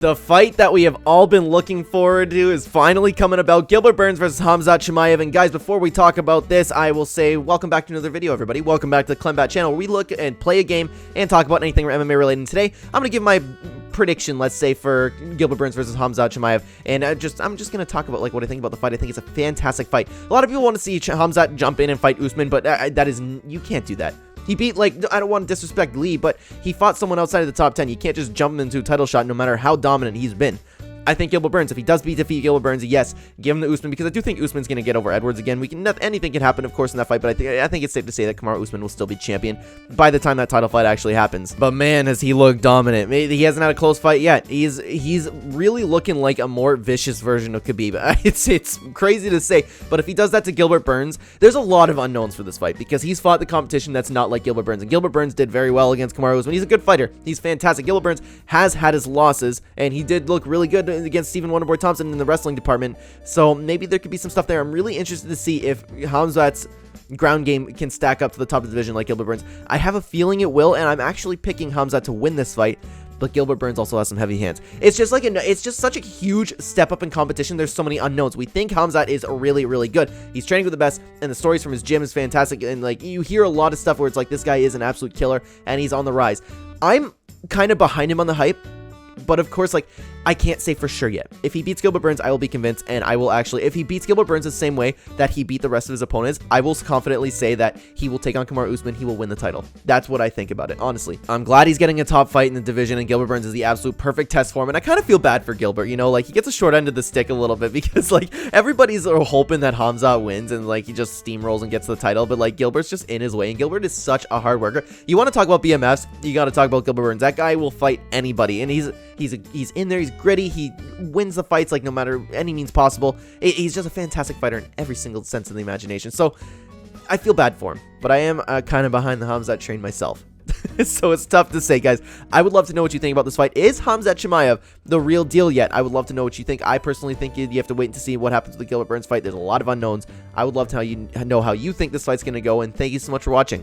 The fight that we have all been looking forward to is finally coming about. Gilbert Burns versus Khamzat Chimaev. And guys, before we talk about this, I will say welcome back to another video, everybody. Welcome back to the Clenbat channel, where we look and play a game and talk about anything MMA related. And today, I'm going to give my prediction, let's say, for Gilbert Burns versus Khamzat Chimaev. And I'm just going to talk about what I think about the fight. I think it's a fantastic fight. A lot of people want to see Khamzat jump in and fight Usman, but you can't do that. He beat, I don't want to disrespect Lee, but he fought someone outside of the top 10. You can't just jump into a title shot no matter how dominant he's been. I think Gilbert Burns, if he does defeat Gilbert Burns, yes, give him the Usman, because I do think Usman's going to get over Edwards again. Anything can happen, of course, in that fight, but I think it's safe to say that Kamaru Usman will still be champion by the time that title fight actually happens. But man, has he looked dominant. He hasn't had a close fight yet. He's really looking like a more vicious version of Khabib. It's crazy to say, but if he does that to Gilbert Burns, there's a lot of unknowns for this fight, because he's fought the competition that's not like Gilbert Burns, and Gilbert Burns did very well against Kamaru Usman. He's a good fighter. He's fantastic. Gilbert Burns has had his losses, and he did look really good against Stephen Wonderboy Thompson in the wrestling department, so maybe there could be some stuff there. I'm really interested to see if Khamzat's ground game can stack up to the top of the division like Gilbert Burns. I have a feeling it will, and I'm actually picking Khamzat to win this fight, but Gilbert Burns also has some heavy hands. It's just such a huge step up in competition. There's so many unknowns. We think Khamzat is really, really good. He's training with the best, and the stories from his gym is fantastic, and you hear a lot of stuff where it's like, this guy is an absolute killer, and he's on the rise. I'm kind of behind him on the hype, but of course, I can't say for sure yet. If he beats Gilbert Burns, I will be convinced, and I will actually, if he beats Gilbert Burns the same way that he beat the rest of his opponents, I will confidently say that he will take on Kamaru Usman. He will win the title. That's what I think about it, honestly. I'm glad he's getting a top fight in the division, and Gilbert Burns is the absolute perfect test for him, and I kind of feel bad for Gilbert, he gets a short end of the stick a little bit, because, everybody's hoping that Khamzat wins, and, he just steamrolls and gets the title, but, Gilbert's just in his way, and Gilbert is such a hard worker. You want to talk about BMFs, you got to talk about Gilbert Burns. That guy will fight anybody, and he's in there, he's gritty, he wins the fights no matter any means possible. He's just a fantastic fighter in every single sense of the imagination. So I feel bad for him, but I am kind of behind the Khamzat train myself. So it's tough to say, guys. I would love to know what you think about this fight. Is Khamzat Chimaev the real deal yet? I would love to know what you think. I personally think you have to wait to see what happens with the Gilbert Burns fight. There's a lot of unknowns. I would love to know how you think this fight's going to go, and thank you so much for watching.